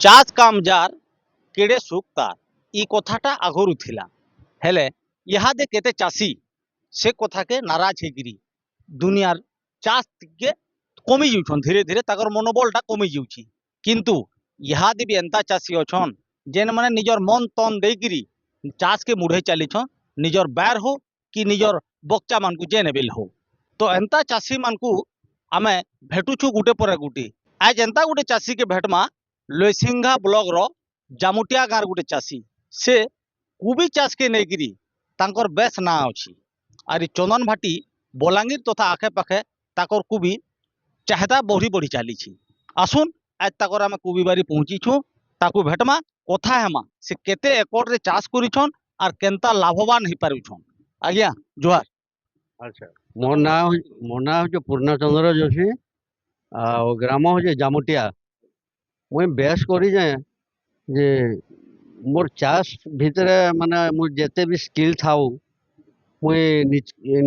ଚାଷ୍ କାମ୍ ଯାର୍ କେଡ଼େ ସୁଖ୍ ତାର୍ ଇ କଥାଟା ଆଗରୁ ଥିଲା। ହେଲେ ଇହାଦେ କେତେ ଚାଷୀ ସେ କଥାକେ ନାରାଜ ହେଇକିରି ଦୁନିଆର ଚାଷ୍ ଟିକେ କମି ଯାଉଛନ୍, ଧୀରେ ଧୀରେ ତାଙ୍କର ମନୋବଳଟା କମି ଯାଉଛି। କିନ୍ତୁ ଇହାଦେ ବି ଏନ୍ତା ଚାଷୀ ଅଛନ୍ ଯେନ୍ ମାନେ ନିଜର ମନ ତନ ଦେଇକିରି ଚାଷକେ ମୁଢ଼େଇ ଚାଲିଛନ୍, ନିଜର ବାର୍ ହଉ କି ନିଜର ବକ୍ଚା ମାନଙ୍କୁ ଯେନ୍ ବିଲ୍ ହଉ। ତ ଏନ୍ତା ଚାଷୀ ମାନଙ୍କୁ ଆମେ ଭେଟୁଛୁ ଗୁଟେ ପରେ ଗୁଟେ। ଆଜ ଏନ୍ତା ଗୁଟେ ଚାଷୀକେ ଭେଟମା ଲଇସିଂଘା ବ୍ଲକର ଜାମୁଟିଆ ଗାଁର ଗୁଟେ ଚାଷୀ। ସେ କୁବି ଚାଷକେ ନେଇକିରି ତାଙ୍କର ବେଶ ନାଁ ଅଛି। ଆରି ଚନ୍ଦନ ଭାଟି ବଲାଙ୍ଗୀର ତଥା ଆଖେ ପାଖେ ତାଙ୍କର କୁବି ଚାହିଦା ବଢ଼ି ବଢ଼ି ଚାଲିଛି। আসুন আজ তাকর আমি কুবি বাড়ি পৌঁছিছু, তাকু ভেটমা কথা হেমা সে কেতে একরে চাষ করিছন আর কেনতা লাভবান হই পারুছন। আজ্ঞা জোহার। আচ্ছা, ମୋ ନାଁ ହଉଛି ପୂର୍ଣ୍ଣଚନ୍ଦ୍ର ଯୋଶୀ ଆଉ ଗ୍ରାମ ହଉଛି ଜାମୁଟିଆ। ମୁଇଁ ବେଶ କରିଛେ ଯେ ମୋର୍ ଚାଷ ଭିତରେ ମାନେ ମୁଁ ଯେତେ ବି ସ୍କିଲ୍ ଥାଉ ମୁଇଁ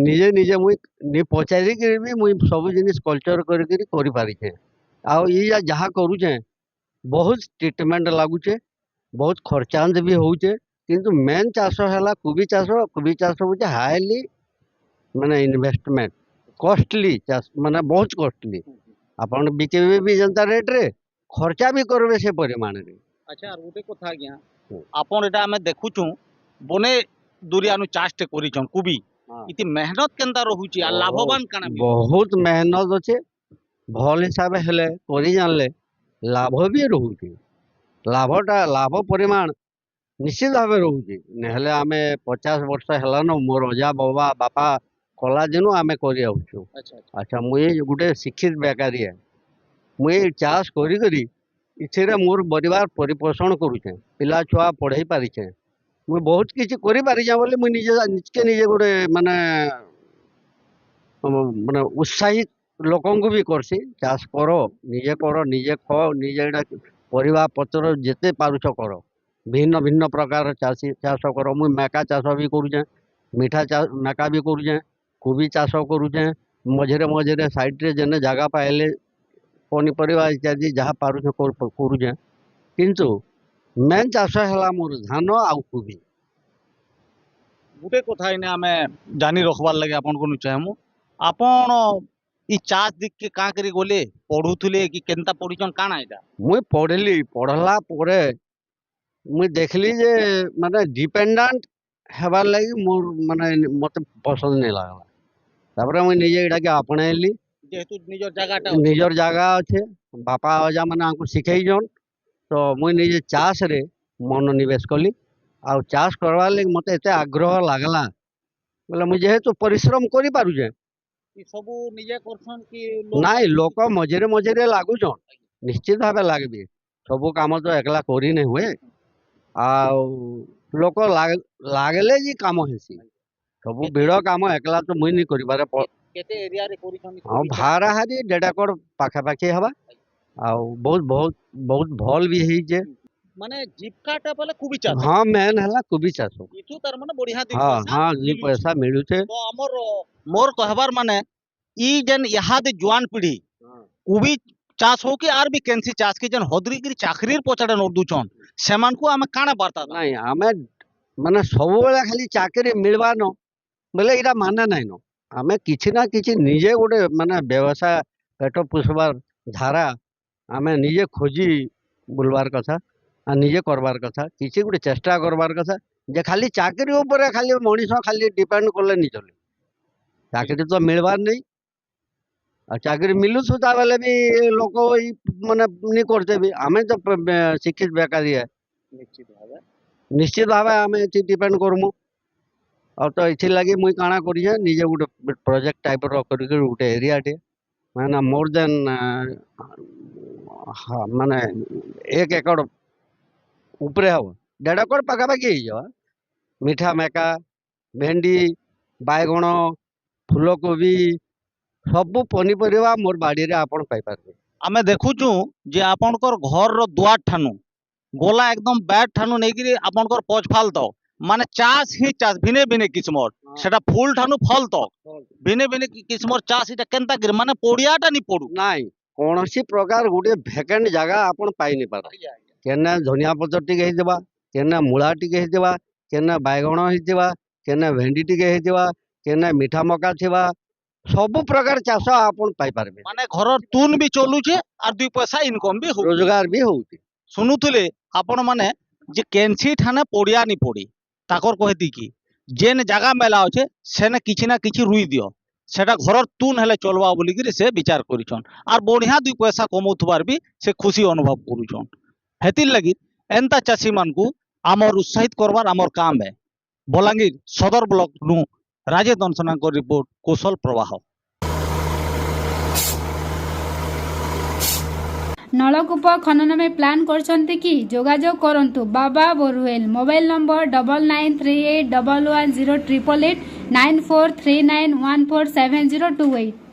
ନିଜେ ନିଜେ ମୁଇଁ ନି ପଚାରିକିରି ବି ମୁଇଁ ସବୁ ଜିନିଷ କଲଚର କରିକିରି କରିପାରିଛେ। ଆଉ ଇ ଯାହା କରୁଛେ ବହୁତ ଟ୍ରିଟମେଣ୍ଟ ଲାଗୁଛେ, ବହୁତ ଖର୍ଚ୍ଚାନ୍ତ ବି ହଉଛେ। କିନ୍ତୁ ମେନ୍ ଚାଷ ହେଲା କୁବି ଚାଷ। କୁବି ଚାଷ ହଉଛି ହାଇଲି ମାନେ ଇନଭେଷ୍ଟମେଣ୍ଟ କଷ୍ଟଲି ଚାଷ, ମାନେ ବହୁତ କଷ୍ଟଲି। ଆପଣ ବିକିବେ ବି ଯେନ୍ତା ରେଟ୍ରେ ଖର୍ଚ୍ଚା ବି କରିବେ ସେ ପରିମାଣରେ। আচ্ছা আর গোটে কথা আজ্ঞা, আপন এটা আমি দেখুছু বনে দুরিয়ানু চাষটে করিছন কুবি, ইতি মেহনত কেনতা রহুছি আর লাভবান কানা বি? ବହୁତ ମେହନତ ଅଛେ। ଭଲ ହିସାବେ ହେଲେ କରି ଜାଣିଲେ ଲାଭ ବି ରହୁଛି। ଲାଭ ପରିମାଣ ନିଶ୍ଚିତ ଭାବେ ରହୁଛି। ନହେଲେ ଆମେ 50 ବର୍ଷ ହେଲାନ ମୋର ଅଜା ବାପା କଲା ଦିନୁ ଆମେ କରି ଆସୁଛୁ। আচ্ছা আচ্ছা। ଆଚ୍ଛା, ମୁଇଁ ଗୋଟେ ଶିକ୍ଷିତ ବେକାରୀ। ମୁଇଁ ଚାଷ କରି ଏଥିରେ ମୋର ପରିବାର ପରିପୋଷଣ କରୁଛେ, ପିଲା ଛୁଆ ପଢ଼େଇ ପାରିଛେ। ମୁଇଁ ବହୁତ କିଛି କରିପାରିଛେ ବୋଲି ମୁଇଁ ନିଜେ ଗୋଟେ ମାନେ ମାନେ ଉତ୍ସାହିତ ଲୋକଙ୍କୁ ବି କରସି। ଚାଷ କର, ନିଜେ ଖାଅ, ନିଜେ ଏଇଟା ପରିବା ପତ୍ର ଯେତେ ପାରୁଛ କର। ଭିନ୍ନ ଭିନ୍ନ ପ୍ରକାର ଚାଷ କର। ମୁଇଁ ମେକା ଚାଷ ବି କରୁଛେ, ମିଠା ମେକା ବି କରୁଛେ, କୁବି ଚାଷ କରୁଛେ। ମଝିରେ ସାଇଡ଼ରେ ଯେନେ ଜାଗା ପାଇଲେ ପନିପରିବା ଇତ୍ୟାଦି ଯାହା ପାରୁଛେ କରୁଛେ। କିନ୍ତୁ ମେନ୍ ଚାଷ ହେଲା ମୋର ଧାନ ଆଉ କୁବି। গোটে কথা এনে আমি জানি রখবার লাগে আপনকু চাহমু, আপন ই চাষ দিকে কাঁ করি গলে পড়ুলে কি কেনতা পড়িছন কানা এটা? ମୁଇଁ ପଢ଼ଲା ପରେ ମୁଇଁ ଦେଖିଲି ଯେ ମାନେ ଡିପେଣ୍ଡାଣ୍ଟ ହେବାର୍ ଲାଗି ମୋର ମାନେ ମତେ ପସନ୍ଦ ନାଇଁ ଲାଗଲା। ତାପରେ ମୁଇଁ ନିଜେ ଏଇଟାକେ ଆପଣେଇଲି। যেহেতু নিজের জায়গাটা ନିଜର ଜାଗା ଅଛେ, ବାପା ଅଜା ମାନେ ଆମକୁ ଶିଖେଇଛନ୍। ତ ମୁଇଁ ନିଜେ ଚାଷରେ ମନୋନିବେଶ କଲି। ଆଉ ଚାଷ କରବାର୍ ଲାଗି ମତେ ଏତେ ଆଗ୍ରହ ଲାଗଲା ବୋଲେ ମୁଇଁ ଯେହେତୁ ପରିଶ୍ରମ କରିପାରୁଛେ। ସବୁ নিজে করছন কি ନାଇଁ, ଲୋକ ମଝିରେ ଲାଗୁଛନ୍, ନିଶ୍ଚିତ ଭାବେ ଲାଗବେ। ସବୁ କାମ ତ ଏକଲା କରି ନାଇଁ ହୁଏ। ଆଉ ଲୋକ ଲାଗଲେ ଯେ କାମ ହେସି। ସବୁ ଭିଡ଼ କାମ ଏକଲା ତ ମୁଇଁ ନି କରିପାରେ। কেতে এরিয়ারে করিছন? ହଁ, ଭାରାହାରି 1.5 একর ପାଖାପାଖି ହେବା। ଆଉ ବହୁତ ଭଲ ବି ହେଇଛେ। মানে জীবিকাটা বলে কুবি চাষ। ହଁ, ମେନ୍ ହେଲା କୁବି ଚାଷ। ইথু তার মানে বড়িয়া ଦି ହଁ পয়সা ହଁ, ଦି ମିଲୁଛି। ପଇସା ମିଳୁଛେ। তো আমার মোর কহবার মানে ই যেন ইহাদে জোয়ান পিঢ়ি কুবি চাষ হোক কি আর বি কেনসি চাষ কি যেন হদরিকিরি চাকরির পছাড়ে নদুছন, সেমানকু ଆମେ কাଣା বার্তা দেবা? ନାଇଁ, ଆମେ ମାନେ ସବୁବେଳେ ଖାଲି ଚାକିରି ମିଳିବାନ ବୋଲେ ଏଇଟା ମାନେ ନାଇଁନ। ଆମେ କିଛି ନା କିଛି ନିଜେ ଗୋଟେ ମାନେ ବ୍ୟବସାୟ ପେଟ ପୋଷବାର ଧାରା ଆମେ ନିଜେ ଖୋଜି ବୁଲବାର କଥା ଆଉ ନିଜେ କରବାର କଥା। କିଛି ଗୋଟେ ଚେଷ୍ଟା କରବାର କଥା ଯେ ଖାଲି ଚାକିରି ଉପରେ ଖାଲି ମଣିଷ ଖାଲି ଡିପେଣ୍ଡ କଲେ ନି ଚଲେ। ଚାକିରି ତ ମିଳିବାର ନାହିଁ। ଆଉ ଚାକିରି ମିଲୁଛୁ ତା ବେଲେ ବି ଲୋକ ଏଇ ମାନେ ନି କରତେ ବି ଆମେ ତ ଶିକ୍ଷିତ ବେକାରୀ। ନିଶ୍ଚିତ ଭାବେ ନିଶ୍ଚିତ ଭାବେ ଆମେ ଏଠି ଡିପେଣ୍ଡ କରମୁ। ଆଉ ତ ଏଥିଲାଗି ମୁଇଁ କାଣା କରିଛେ, ନିଜେ ଗୋଟେ ପ୍ରୋଜେକ୍ଟ ଟାଇପର କରିକି ଗୋଟେ ଏରିଆଟେ ମାନେ ମୋର ଦେନ୍ ମାନେ 1 একর ଉପରେ ହବ, 1.5 একর ପାଖାପାଖି ହେଇଯିବ। ମିଠା ମେକା, ଭେଣ୍ଡି, ବାଇଗଣ, ଫୁଲକୋବି ସବୁ ପନିପରିବା ମୋର ବାଡ଼ିରେ ଆପଣ ପାଇପାରିବେ। ଆମେ ଦେଖୁଛୁ ଯେ ଆପଣଙ୍କର ଘରର ଦୁଆର ଠାନୁ গোলা একদম ব্যাট ঠানু নেইকিরি আপনার পচ ফাল তো মানে চাষ হি চাষ ভিনে ভিনে কিসমর, সেটা ফুল ঠানু ফল তো ভিনে ভিনে কিসমর চাষ। এটা কেনতা করি মানে পড়িয়াটা নি পড়ু? ନାଇଁ, କୌଣସି ପ୍ରକାର ଗୋଟେ ଭେକେଣ୍ଟ ଜାଗା ଆପଣ ପାଇନି ପାର। କେନେ ଧନିଆ ପତ୍ର ଟିକେ ହେଇଥିବା, କେନେ ମୂଳା ଟିକେ ହେଇଥିବା, କେନେ ବାଇଗଣ ହେଇଥିବା, କେନେ ଭେଣ୍ଡି ଟିକେ ହେଇଥିବା, କେନେ ମିଠା ମକା ଥିବା, ସବୁ ପ୍ରକାର ଚାଷ ଆପଣ ପାଇପାରିବେ, ମାନେ ଘରର ତୁନ ବି ଚଲୁଛେ আর দুই পয়সা ইনকম ବି ହଉଛି। ରୋଜଗାର ବି ହଉଛି। শুনুଥିଲେ ଆପଣ ମାନେ যে কেনছি ঠানে পড়িয়া নি পড়ি তাকর কহেতি কি যেন জায়গা মেলা আছে সেনে কিছু না কিছু রুই দিও সেটা ঘরর তুন হেলে চলবা বলিকি সে বিচার করিছন আর বঢ়িয়া দুই পয়সা কমৌথবার ବି সে খুশি অনুভব করুছন। হেতির লাগি এন্তা চাষী মানকু আমার উৎসাহিত করবার আমার কাম है। বলাঙ্গীর সদর ব্লক নু রাজে দনসনাঙ্ক রিপোর্ট কৌশল প্রবাহ। নলকূপ খনন में प्लान करछन्ति कि जोगाजोग करंतु बाबा बोरवेल मोबाइल नंबर 9938110888 9439147028।